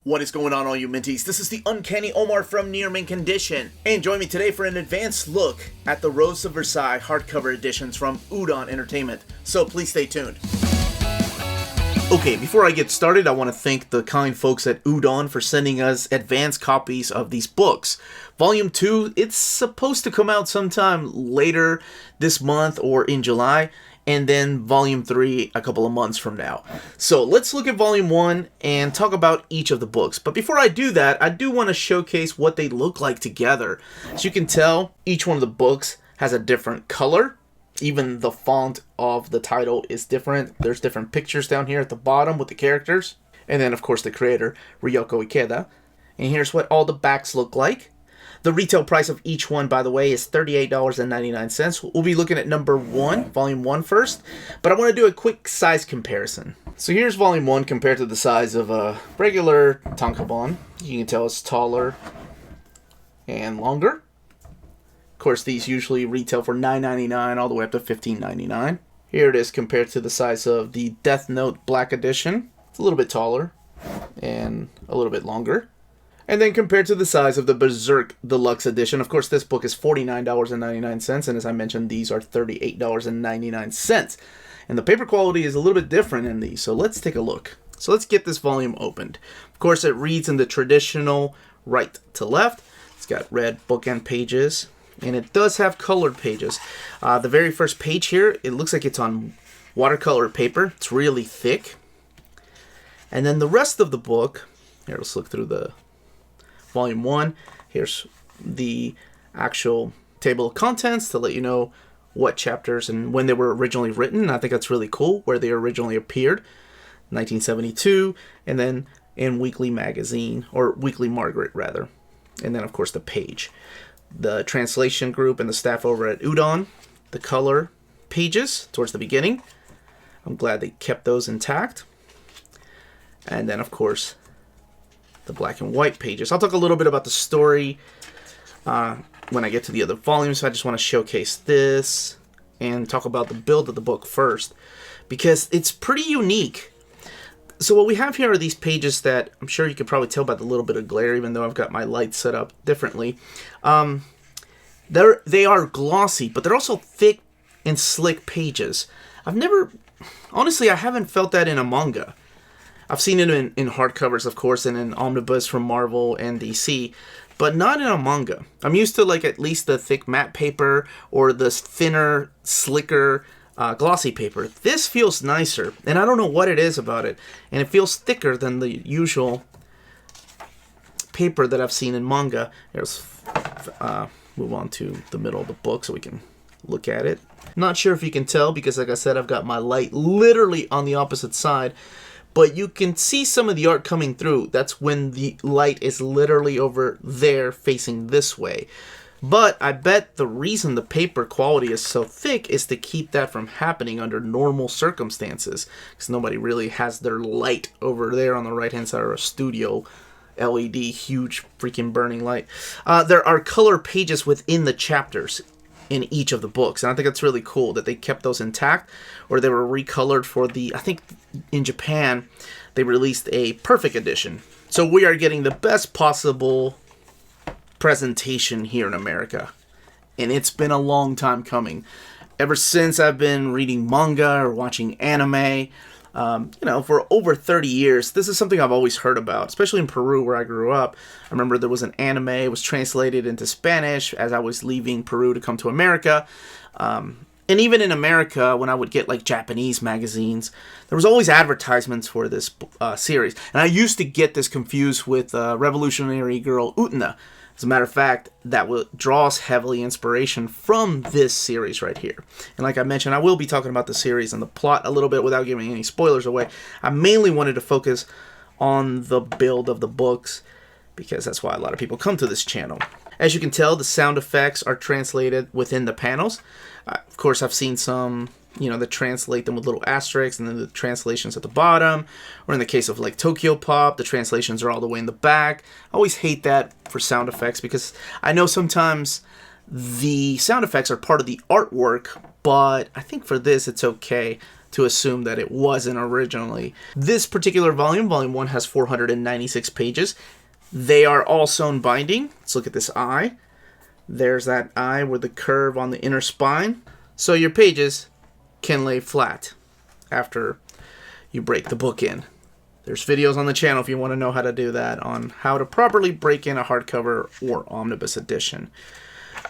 What is going on, all you Minties? This is the Uncanny Omar from Near Mint Condition, and join me today for an advanced look at the Rose of Versailles hardcover editions from Udon Entertainment, so please stay tuned. Okay, before I get started, I want to thank the kind folks at Udon for sending us advanced copies of these books. Volume 2, it's supposed to come out sometime later this month or in July, and then Volume 3 a couple of months from now. So let's look at Volume 1 and talk about each of the books. But before I do that, I do want to showcase what they look like together. As you can tell, each one of the books has a different color. Even the font of the title is different. There's different pictures down here at the bottom with the characters. And then, of course, the creator, Ryoko Ikeda. And here's what all the backs look like. The retail price of each one, by the way, is $38.99. We'll be looking at number 1, Volume 1 first, but I want to do a quick size comparison. So here's Volume 1 compared to the size of a regular tankobon. You can tell it's taller and longer. Of course, these usually retail for $9.99 all the way up to $15.99. Here it is compared to the size of the Death Note Black Edition. It's a little bit taller and a little bit longer. And then compared to the size of the Berserk Deluxe Edition, of course, this book is $49.99, and as I mentioned, these are $38.99. And the paper quality is a little bit different in these, so let's take a look. So let's get this volume opened. Of course, it reads in the traditional right to left. It's got red bookend pages, and it does have colored pages. The very first page here, it looks like it's on watercolor paper. It's really thick. And then the rest of the book, here, let's look through the Volume 1, here's the actual table of contents to let you know what chapters and when they were originally written. I think that's really cool, where they originally appeared, 1972, and then in Weekly Magazine, or Weekly Margaret, rather. And then, of course, the page. The translation group and the staff over at Udon, the color pages towards the beginning. I'm glad they kept those intact. And then, of course, the black and white pages. I'll talk a little bit about the story when I get to the other volumes. So I just want to showcase this and talk about the build of the book first, because it's pretty unique. So what we have here are these pages that I'm sure you could probably tell by the little bit of glare, even though I've got my light set up differently. They are glossy, but they're also thick and slick pages. Honestly, I haven't felt that in a manga. I've seen it in hardcovers, of course, and in omnibus from Marvel and DC, but not in a manga. I'm used to at least the thick matte paper or the thinner, slicker, glossy paper. This feels nicer, and I don't know what it is about it, and it feels thicker than the usual paper that I've seen in manga. Let's move on to the middle of the book so we can look at it. Not sure if you can tell because, like I said, I've got my light literally on the opposite side. But you can see some of the art coming through. That's when the light is literally over there facing this way. But I bet the reason the paper quality is so thick is to keep that from happening under normal circumstances. Because nobody really has their light over there on the right-hand side of a studio LED, huge freaking burning light. There are color pages within the chapters in each of the books, and I think it's really cool that they kept those intact, or they were recolored for I think in Japan they released a perfect edition. So we are getting the best possible presentation here in America, and it's been a long time coming. Ever since I've been reading manga or watching anime, for over 30 years, this is something I've always heard about, especially in Peru where I grew up. I remember there was an anime, it was translated into Spanish as I was leaving Peru to come to America. And even in America, when I would get Japanese magazines, there was always advertisements for this series. And I used to get this confused with Revolutionary Girl Utena. As a matter of fact, that draws heavily inspiration from this series right here. And like I mentioned, I will be talking about the series and the plot a little bit without giving any spoilers away. I mainly wanted to focus on the build of the books because that's why a lot of people come to this channel. As you can tell, the sound effects are translated within the panels. Of course, I've seen some that translate them with little asterisks and then the translations at the bottom. Or in the case of Tokyo Pop, the translations are all the way in the back. I always hate that for sound effects because I know sometimes the sound effects are part of the artwork, but I think for this it's okay to assume that it wasn't originally. This particular volume, volume 1, has 496 pages. They are all sewn binding. Let's look at this eye. There's that eye with the curve on the inner spine. So your pages can lay flat after you break the book in. There's videos on the channel if you want to know how to do that, on how to properly break in a hardcover or omnibus edition.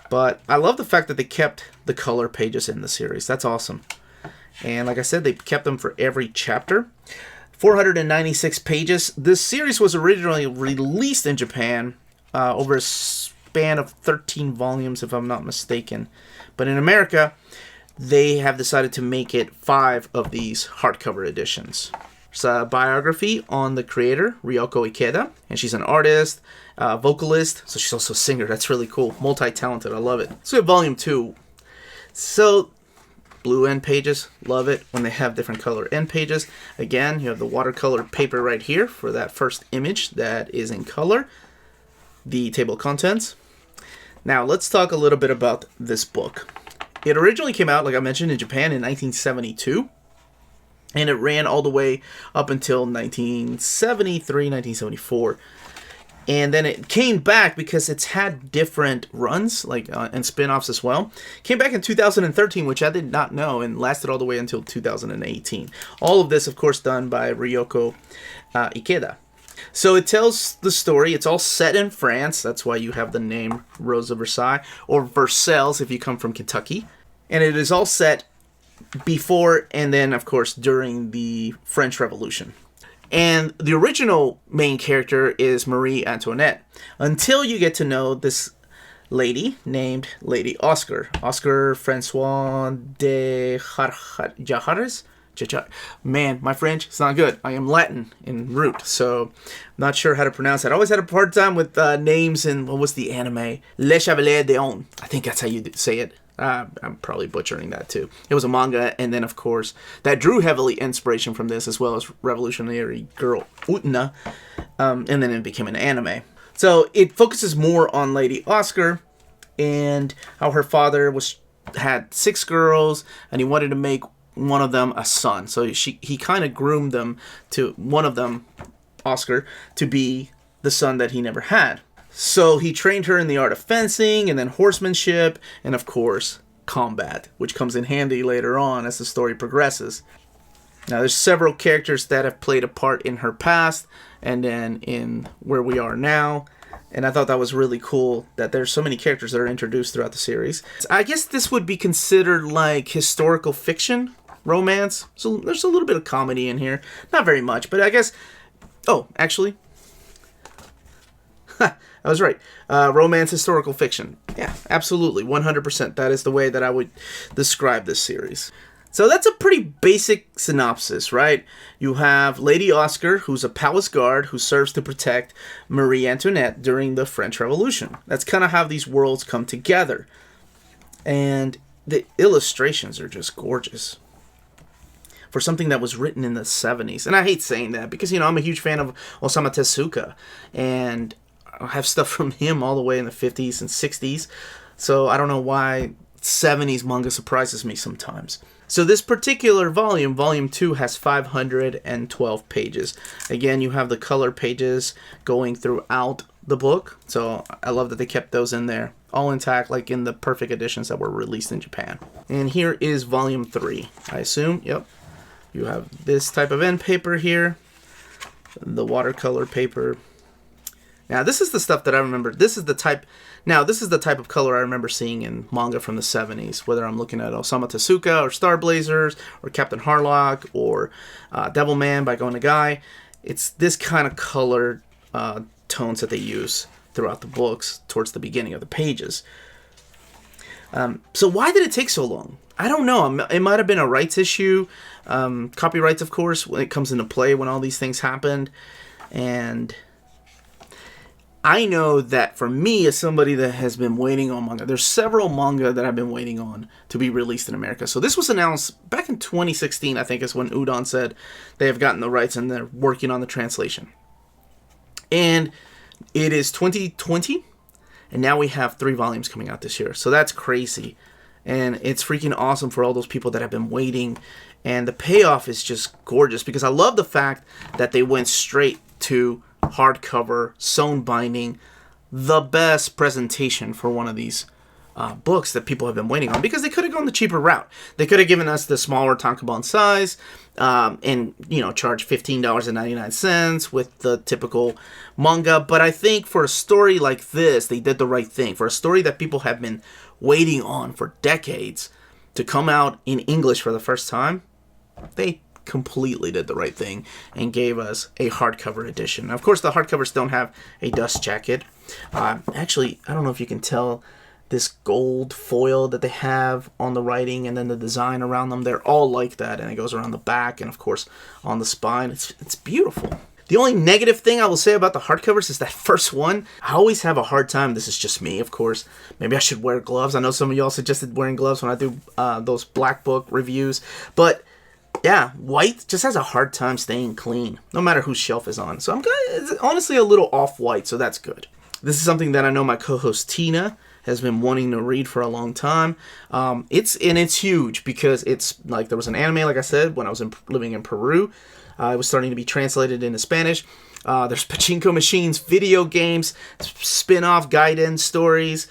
But I love the fact that they kept the color pages in the series. That's awesome. And like I said, they kept them for every chapter. 496 pages. This series was originally released in Japan over a span of 13 volumes, if I'm not mistaken. But in America, they have decided to make it 5 of these hardcover editions. There's a biography on the creator, Ryoko Ikeda, and she's an artist, vocalist, so she's also a singer. That's really cool. Multi-talented. I love it. So we have volume 2. So blue end pages, love it when they have different color end pages. Again, you have the watercolor paper right here for that first image that is in color. The table of contents. Now let's talk a little bit about this book. It originally came out, like I mentioned, in Japan in 1972. And it ran all the way up until 1973, 1974. And then it came back because it's had different runs, like and spin-offs as well. Came back in 2013, which I did not know, and lasted all the way until 2018. All of this, of course, done by Ryoko Ikeda. So it tells the story. It's all set in France. That's why you have the name Rose of Versailles, or Versailles if you come from Kentucky. And it is all set before and then, of course, during the French Revolution. And the original main character is Marie Antoinette, until you get to know this lady named Lady Oscar. Oscar Francois de Jahares? Man, my French is not good. I am Latin in root, so I'm not sure how to pronounce that. I always had a hard time with names in, what was the anime? Le Chevalier d'Eon. I think that's how you say it. I'm probably butchering that too. It was a manga, and then of course that drew heavily inspiration from this, as well as Revolutionary Girl Utena, and then it became an anime. So it focuses more on Lady Oscar and how her father had 6 girls, and he wanted to make one of them a son. So he kind of groomed them to one of them, Oscar, to be the son that he never had. So he trained her in the art of fencing, and then horsemanship, and of course, combat, which comes in handy later on as the story progresses. Now, there's several characters that have played a part in her past, and then in where we are now. And I thought that was really cool that there's so many characters that are introduced throughout the series. I guess this would be considered like historical fiction, romance. So there's a little bit of comedy in here. Not very much, but I guess... Oh, actually... I was right. Romance, historical fiction. Yeah, absolutely. 100%. That is the way that I would describe this series. So that's a pretty basic synopsis, right? You have Lady Oscar, who's a palace guard who serves to protect Marie Antoinette during the French Revolution. That's kind of how these worlds come together. And the illustrations are just gorgeous for something that was written in the 70s. And I hate saying that because, I'm a huge fan of Osamu Tezuka. And I have stuff from him all the way in the 50s and 60s. So I don't know why 70s manga surprises me sometimes. So this particular volume, volume 2, has 512 pages. Again, you have the color pages going throughout the book. So I love that they kept those in there, all intact, like in the perfect editions that were released in Japan. And here is volume 3, I assume. Yep. You have this type of end paper here, the watercolor paper. Now, this is the stuff that I remember. This is the type of color I remember seeing in manga from the 70s, whether I'm looking at Osamu Tezuka or Star Blazers or Captain Harlock or Devilman by Go Nagai. It's this kind of color tones that they use throughout the books towards the beginning of the pages. So why did it take so long? I don't know. It might have been a rights issue. Copyrights, of course, when it comes into play when all these things happened. And I know that for me, as somebody that has been waiting on manga, there's several manga that I've been waiting on to be released in America. So this was announced back in 2016, I think is when Udon said they have gotten the rights and they're working on the translation. And it is 2020, and now we have 3 volumes coming out this year. So that's crazy. And it's freaking awesome for all those people that have been waiting And the payoff is just gorgeous because I love the fact that they went straight to hardcover, sewn binding, the best presentation for one of these books that people have been waiting on, because they could have gone the cheaper route. They could have given us the smaller tankobon size and, charge $15.99 with the typical manga. But I think for a story like this, they did the right thing. For a story that people have been waiting on for decades to come out in English for the first time, they completely did the right thing and gave us a hardcover edition. Now, of course, the hardcovers don't have a dust jacket. Actually, I don't know if you can tell this gold foil that they have on the writing and then the design around them. They're all like that, and it goes around the back and, of course, on the spine. It's beautiful. The only negative thing I will say about the hardcovers is that first one. I always have a hard time. This is just me, of course. Maybe I should wear gloves. I know some of y'all suggested wearing gloves when I do those black book reviews. But yeah, white just has a hard time staying clean, no matter whose shelf is on. So it's honestly a little off-white, so that's good. This is something that I know my co-host Tina has been wanting to read for a long time. It's huge because it's like, there was an anime, like I said, when I was living in Peru. It was starting to be translated into Spanish. There's pachinko machines, video games, spin-off Gaiden stories,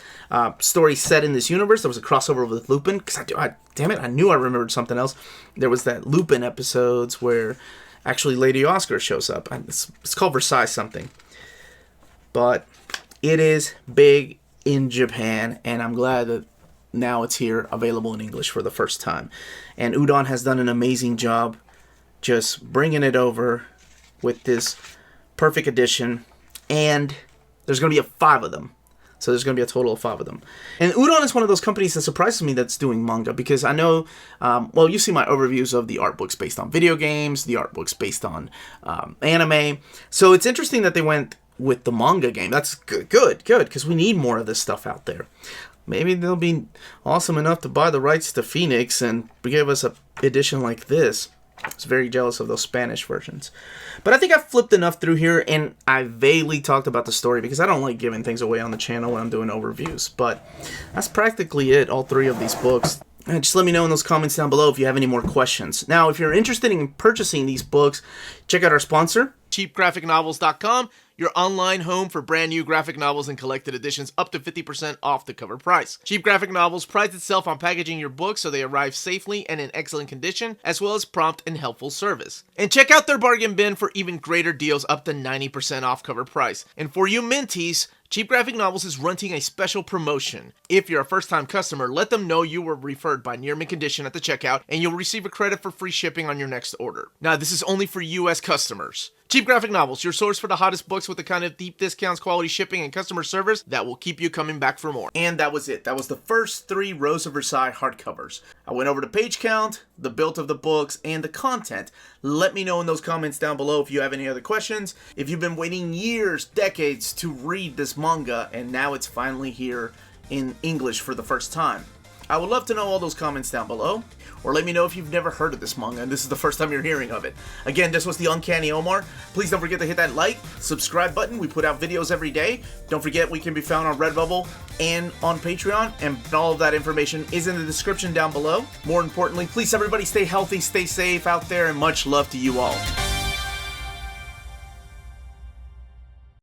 stories set in this universe. There was a crossover with Lupin, because I knew I remembered something else. There was that Lupin episodes where actually Lady Oscar shows up. It's called Versailles something. But it is big in Japan, and I'm glad that now it's here available in English for the first time. And Udon has done an amazing job just bringing it over with this perfect edition, and there's going to be 5 of them. So there's going to be a total of 5 of them. And Udon is one of those companies that surprises me that's doing manga, because I know, you see my overviews of the art books based on video games, the art books based on anime. So it's interesting that they went with the manga game. That's good, because we need more of this stuff out there. Maybe they'll be awesome enough to buy the rights to Phoenix and give us an edition like this. I was very jealous of those Spanish versions. But I think I've flipped enough through here, and I vaguely talked about the story because I don't like giving things away on the channel when I'm doing overviews. But that's practically it, all 3 of these books. And just let me know in those comments down below if you have any more questions. Now, if you're interested in purchasing these books, check out our sponsor, cheapgraphicnovels.com, your online home for brand new graphic novels and collected editions up to 50% off the cover price. Cheap Graphic Novels prides itself on packaging your books so they arrive safely and in excellent condition, as well as prompt and helpful service. And check out their bargain bin for even greater deals up to 90% off cover price. And for you mentees, Cheap Graphic Novels is running a special promotion. If you're a first-time customer, let them know you were referred by Near Mint Condition at the checkout, and you'll receive a credit for free shipping on your next order. Now, this is only for U.S. customers. Cheap Graphic Novels, your source for the hottest books with the kind of deep discounts, quality shipping, and customer service that will keep you coming back for more. And that was it. That was the first 3 Rose of Versailles hardcovers. I went over the page count, the build of the books, and the content. Let me know in those comments down below if you have any other questions. If you've been waiting years, decades to read this manga, and now it's finally here in English for the first time. I would love to know all those comments down below, or let me know if you've never heard of this manga and this is the first time you're hearing of it. Again, this was the Uncanny Omar. Please don't forget to hit that like, subscribe button. We put out videos every day. Don't forget we can be found on Redbubble and on Patreon, and all of that information is in the description down below. More importantly, please everybody stay healthy, stay safe out there, and much love to you all.